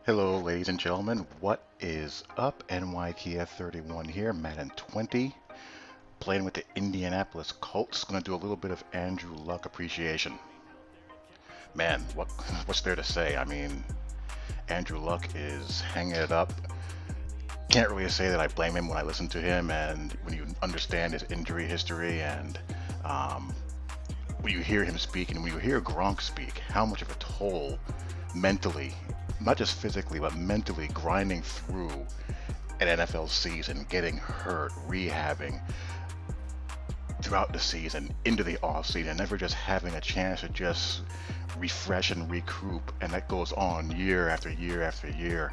Hello, ladies and gentlemen. What is up? NYTF31 here, Madden 20, playing with the Indianapolis Colts. Going to do a little bit of Andrew Luck appreciation. Man, what's there to say? I mean, Andrew Luck is hanging it up. Can't really say that I blame him when I listen to him, and when you understand his injury history, and um, when you hear him speak, and when you hear Gronk speak, how much of a toll mentally, not just physically, but mentally grinding through an NFL season, getting hurt, rehabbing throughout the season, into the off season, never just having a chance to just refresh and recoup, and that goes on year after year after year.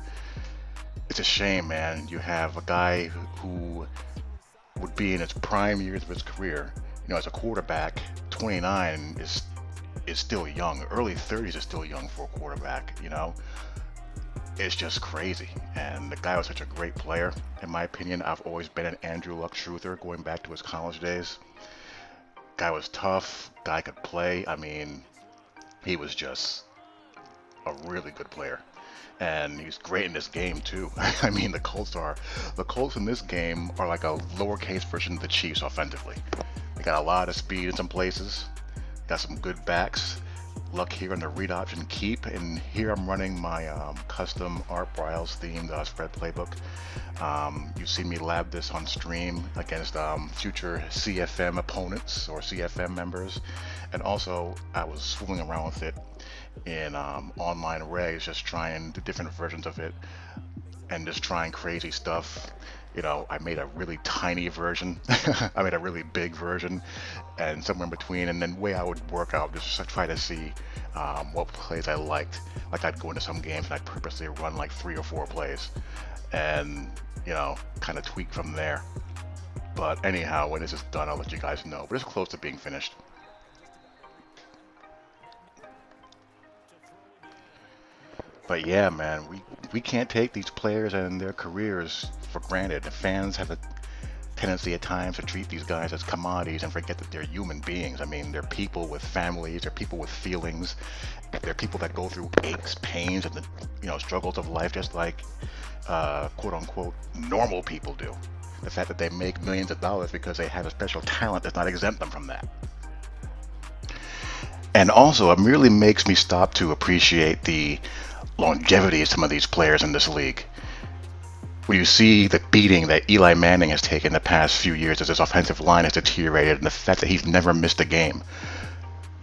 It's a shame, man. You have a guy who would be in his prime years of his career. As a quarterback, 29 is still young. Early 30s is still young for a quarterback. It's just crazy. And the guy was such a great player. In my opinion, I've always been an Andrew Luck truther going back to his college days. Guy was tough. Guy could play. I mean, he was just a really good player. And he's great in this game too. I mean, the Colts in this game are like a lowercase version of the Chiefs offensively. They got a lot of speed in some places. Got some good backs. Luck here on the read option keep, and here I'm running my custom Art Briles themed spread playbook. You've seen me lab this on stream against future CFM opponents or CFM members, and also I was fooling around with it in online Regs, just trying the different versions of it and just trying crazy stuff. I made a really tiny version, I made a really big version, and somewhere in between. And then the way I would work out, just to try to see what plays I liked. Like I'd go into some games and I'd purposely run like 3 or 4 plays, and kind of tweak from there. But anyhow, when this is done, I'll let you guys know. But it's close to being finished. But yeah, man, we can't take these players and their careers for granted. The fans have a tendency at times to treat these guys as commodities and forget that they're human beings. I mean, they're people with families, they're people with feelings, they're people that go through aches, pains, and the struggles of life, just like quote unquote normal people do. The fact that they make millions of dollars because they have a special talent does not exempt them from that. And also, it really makes me stop to appreciate the longevity of some of these players in this league. When you see the beating that Eli Manning has taken the past few years as his offensive line has deteriorated, and the fact that he's never missed a game.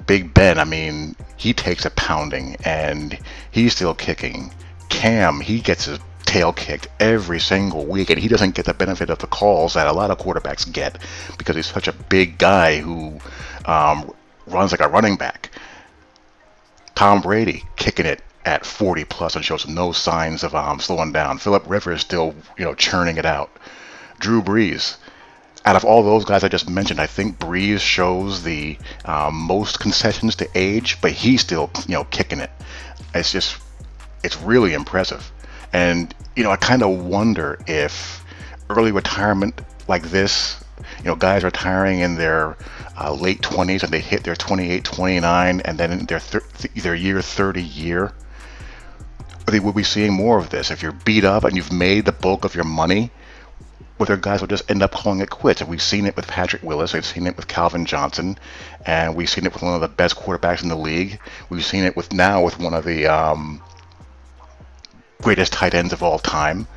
Big Ben, I mean, he takes a pounding and he's still kicking. Cam, he gets his tail kicked every single week, and he doesn't get the benefit of the calls that a lot of quarterbacks get because he's such a big guy who runs like a running back. Tom Brady kicking it at 40 plus and shows no signs of slowing down. Philip Rivers still, churning it out. Drew Brees. Out of all those guys I just mentioned, I think Brees shows the most concessions to age, but he's still, kicking it. It's really impressive. And, I kind of wonder if early retirement like this, guys retiring in their late 20s and they hit their 28, 29, and then in their year 30 year, I think we'll be seeing more of this. If you're beat up and you've made the bulk of your money, whether guys will just end up calling it quits. And we've seen it with Patrick Willis, we've seen it with Calvin Johnson, and we've seen it with one of the best quarterbacks in the league. We've seen it with one of the greatest tight ends of all time.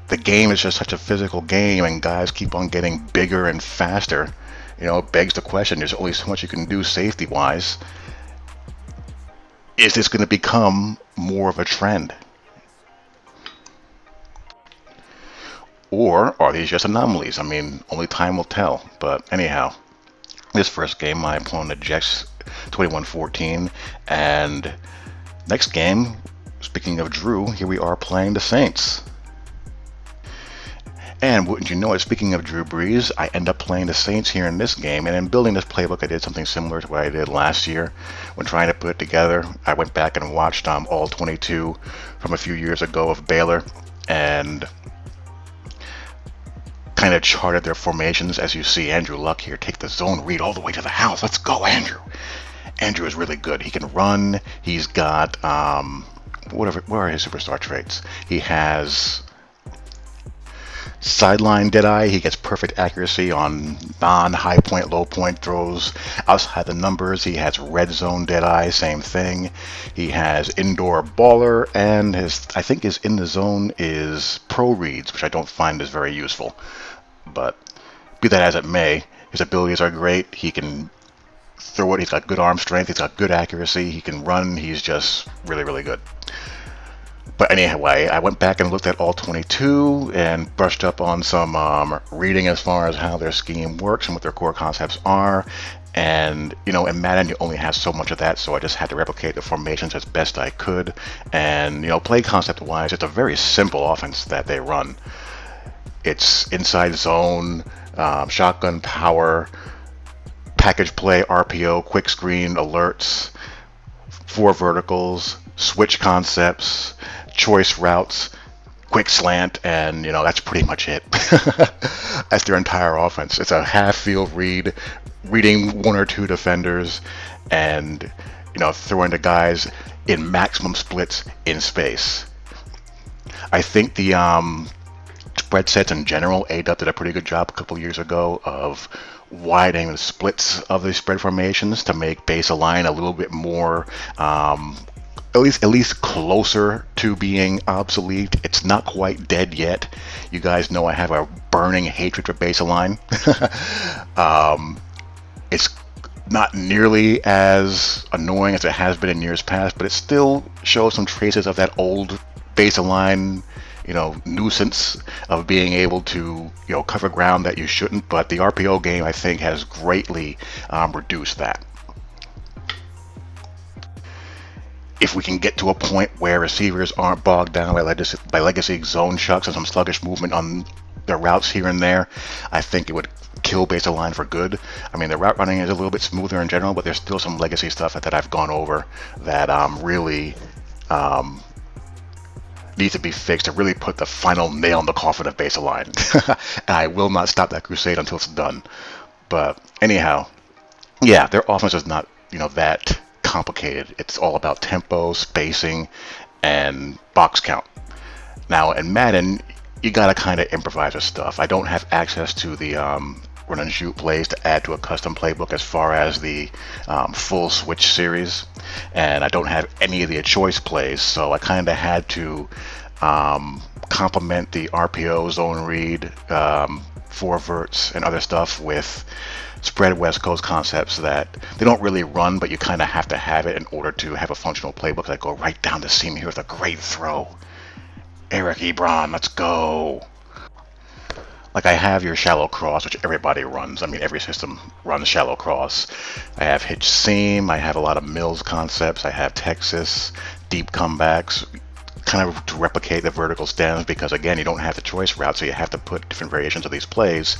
The game is just such a physical game, and guys keep on getting bigger and faster. It begs the question, there's only so much you can do safety-wise. Is this going to become more of a trend? Or are these just anomalies? I mean, only time will tell. But anyhow, this first game, I'm playing the Jets 21-14. And next game, speaking of Drew, here we are playing the Saints. And wouldn't you know it, speaking of Drew Brees, I end up playing the Saints here in this game. And in building this playbook, I did something similar to what I did last year. When trying to put it together, I went back and watched all 22 from a few years ago of Baylor and kind of charted their formations. As you see, Andrew Luck here take the zone read all the way to the house. Let's go, Andrew. Andrew is really good. He can run. He's got what are his superstar traits? He has sideline deadeye. He gets perfect accuracy on non-high point, low point throws outside the numbers. He has red zone deadeye, same thing. He has indoor baller, and I think his in the zone is pro reads, which I don't find is very useful. But be that as it may, his abilities are great. He can throw it. He's got good arm strength. He's got good accuracy. He can run. He's just really, really good. But anyway, I went back and looked at all 22 and brushed up on some reading as far as how their scheme works and what their core concepts are. And, in Madden, you only have so much of that, so I just had to replicate the formations as best I could. And, play concept-wise, it's a very simple offense that they run. It's inside zone, shotgun power, package play, RPO, quick screen, alerts, 4 verticals, switch concepts, choice routes, quick slant, and that's pretty much it. That's their entire offense. It's a half field read, reading 1 or 2 defenders, and throwing to guys in maximum splits in space. I think the spread sets in general, A-Dub did a pretty good job a couple years ago of widening the splits of the spread formations to make base align a little bit more at least closer to being obsolete. It's not quite dead yet. You guys know I have a burning hatred for base align. It's not nearly as annoying as it has been in years past, but it still shows some traces of that old base align nuisance of being able to cover ground that you shouldn't. But the RPO game, I think, has greatly reduced that. If we can get to a point where receivers aren't bogged down by legacy zone chucks and some sluggish movement on their routes here and there, I think it would kill base align for good. I mean, the route running is a little bit smoother in general, but there's still some legacy stuff that I've gone over that really needs to be fixed to really put the final nail in the coffin of base align. And I will not stop that crusade until it's done. But anyhow, yeah, their offense is not that complicated. It's all about tempo, spacing, and box count. Now in Madden, you gotta kind of improvise with stuff. I don't have access to the run and shoot plays to add to a custom playbook as far as the full switch series, and I don't have any of the choice plays, so I kind of had to complement the RPO, zone read, 4 verts, and other stuff with spread West Coast concepts that they don't really run, but you kind of have to have it in order to have a functional playbook that go right down the seam. Here's a great throw. Eric Ebron, let's go. Like I have your shallow cross, which everybody runs. I mean, every system runs shallow cross. I have hitch seam. I have a lot of Mills concepts. I have Texas, deep comebacks, kind of to replicate the vertical stems, because again, you don't have the choice route, so you have to put different variations of these plays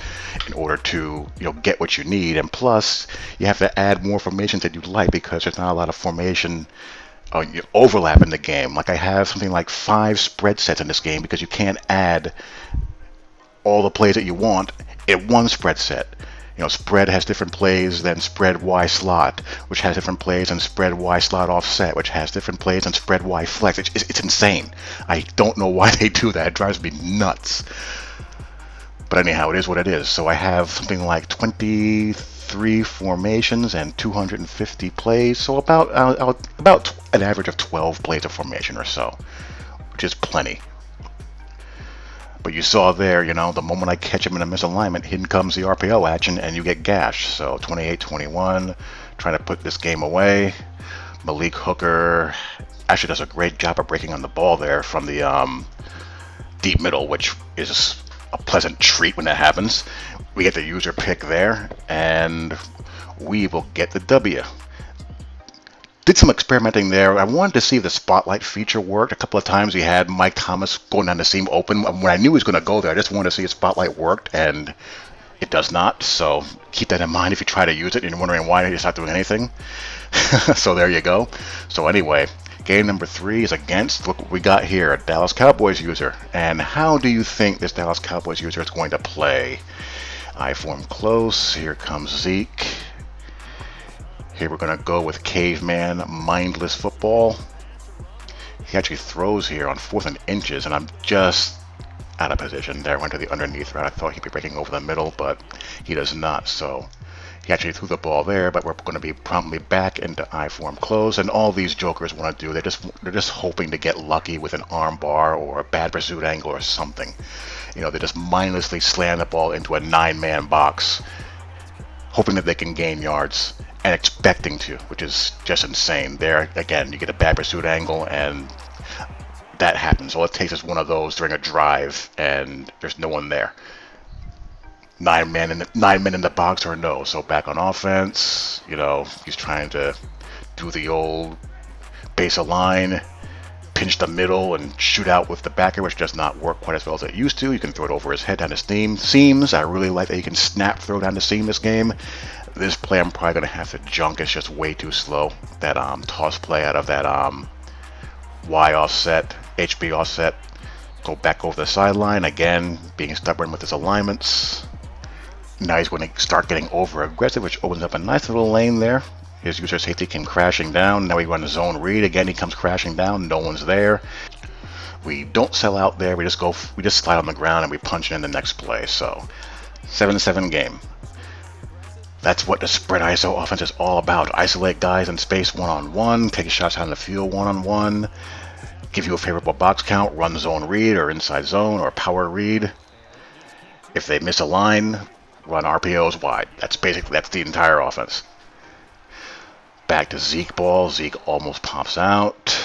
in order to get what you need. And plus, you have to add more formations that you like, because there's not a lot of formation overlap in the game. Like I have something like 5 spread sets in this game, because you can't add all the plays that you want in one spread set. Spread has different plays than spread Y slot, which has different plays than spread Y slot offset, which has different plays than spread Y flex. It's insane. I don't know why they do that. It drives me nuts. But anyhow, it is what it is. So I have something like 23 formations and 250 plays. So about an average of 12 plays of formation or so, which is plenty. But you saw there, the moment I catch him in a misalignment, in comes the RPO action, and you get gashed. So 28-21, trying to put this game away. Malik Hooker actually does a great job of breaking on the ball there from the deep middle, which is a pleasant treat when that happens. We get the user pick there, and we will get the W. Did some experimenting there. I wanted to see if the spotlight feature worked. A couple of times he had Mike Thomas going down the seam open. When I knew he was going to go there, I just wanted to see if spotlight worked, and it does not. So keep that in mind if you try to use it and you're wondering why it's not doing anything. So there you go. So anyway, game number 3 is against, look what we got here, a Dallas Cowboys user. And how do you think this Dallas Cowboys user is going to play? I form close. Here comes Zeke. Here we're going to go with caveman mindless football. He actually throws here on 4th and inches, and I'm just out of position there. Went to the underneath route. I thought he'd be breaking over the middle, but he does not. So he actually threw the ball there, but we're going to be promptly back into I-form close. And all these jokers want to do, they're just hoping to get lucky with an arm bar or a bad pursuit angle or something. You know, they just mindlessly slam the ball into a 9-man box, hoping that they can gain yards and expecting to, which is just insane. There, again, you get a bad pursuit angle and that happens. All it takes is one of those during a drive and there's no one there. 9 men in the box or no. So back on offense, you know, he's trying to do the old base a line, pinch the middle and shoot out with the backer, which does not work quite as well as it used to. You can throw it over his head down the seams. I really like that you can snap throw down the seam this game. This play I'm probably going to have to junk. It's just way too slow. That toss play out of that Y offset, HB offset. Go back over the sideline. Again, being stubborn with his alignments. Now he's going to start getting over aggressive, which opens up a nice little lane there. His user safety came crashing down. Now we run a zone read. Again, he comes crashing down. No one's there. We don't sell out there. We just slide on the ground and we punch it in the next play. So 7-7 game. That's what the spread ISO offense is all about. Isolate guys in space one-on-one, take shots out in the field one-on-one, give you a favorable box count, run zone read or inside zone or power read. If they miss a line, run RPOs wide. That's the entire offense. Back to Zeke ball. Zeke almost pops out.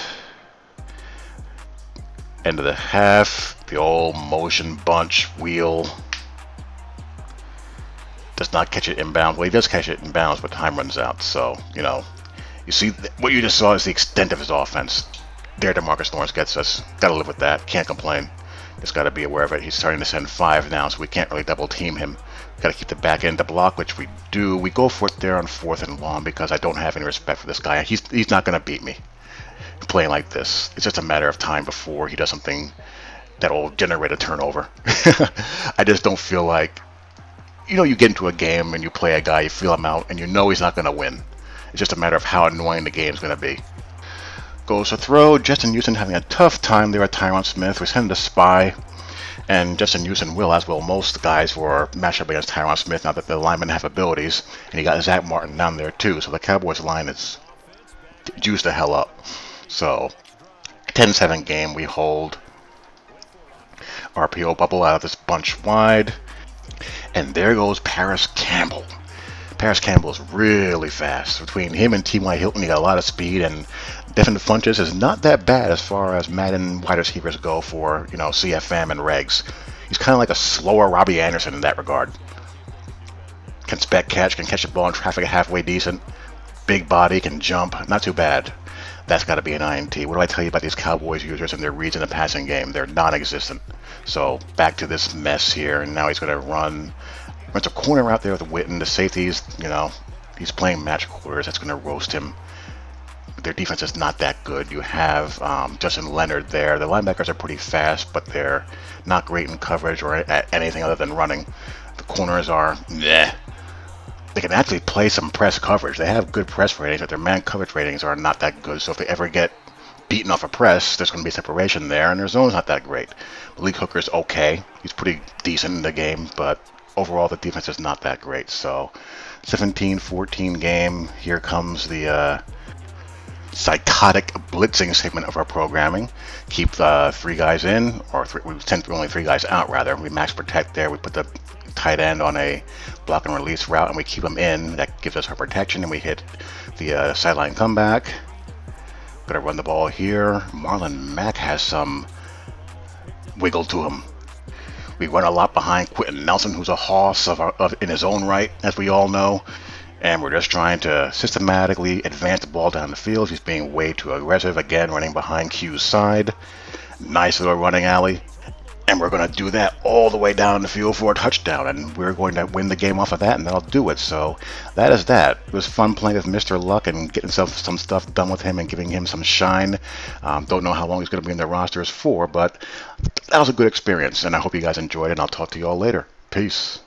End of the half. The old motion bunch wheel. Does not catch it inbound. Well, he does catch it inbounds, but time runs out. So, you know, you see what you just saw is the extent of his offense. There, DeMarcus Lawrence gets us. Got to live with that. Can't complain. Just got to be aware of it. He's starting to send 5 now, so we can't really double team him. Got to keep the back end to block, which we do. We go for it there on 4th and long because I don't have any respect for this guy. He's not going to beat me playing like this. It's just a matter of time before he does something that will generate a turnover. I just don't feel like, you know, you get into a game and you play a guy, you feel him out, and you know he's not going to win. It's just a matter of how annoying the game's going to be. Goes to throw. Justin Houston having a tough time there at Tyron Smith. We send a spy. And Justin Houston will, as will most guys who are matched up against Tyron Smith, now that the linemen have abilities. And you got Zach Martin down there too. So the Cowboys line is juiced the hell up. So 10-7 game, we hold. RPO bubble out of this bunch wide. And there goes Paris Campbell. Paris Campbell is really fast. Between him and T.Y. Hilton, he got a lot of speed, and Devin Funchess is not that bad as far as Madden wide receivers go for, you know, CFM and Regs. He's kind of like a slower Robbie Anderson in that regard. Can spec catch, can catch the ball in traffic halfway decent. Big body, can jump, not too bad. That's got to be an INT. What do I tell you about these Cowboys users and their reads in the passing game? They're non-existent. So back to this mess here, and now he's going to runs a corner out there with Witten. The safeties, you know, he's playing match quarters. That's going to roast him. Their defense is not that good. You have Justin Leonard there. The linebackers are pretty fast, but they're not great in coverage or at anything other than running. The corners are meh. They can actually play some press coverage. They have good press ratings, but their man coverage ratings are not that good. So if they ever get beaten off a press, there's going to be separation there, and their zone's not that great. Malik Hooker's okay. He's pretty decent in the game, but overall the defense is not that great. So 17-14 game. Here comes the psychotic blitzing segment of our programming. Keep 3 guys in, or we tend to only 3 guys out rather. We max protect there. We put the tight end on a block and release route, and we keep him in. That gives us our protection, and we hit the sideline comeback. Gonna run the ball here. Marlon Mack has some wiggle to him. We run a lot behind Quentin Nelson, who's a hoss in his own right, as we all know. And we're just trying to systematically advance the ball down the field. He's being way too aggressive. Again, running behind Q's side. Nice little running alley. And we're going to do that all the way down the field for a touchdown. And we're going to win the game off of that, and that'll do it. So that is that. It was fun playing with Mr. Luck and getting some stuff done with him and giving him some shine. Don't know how long he's going to be in the rosters for, but that was a good experience. And I hope you guys enjoyed it, and I'll talk to you all later. Peace.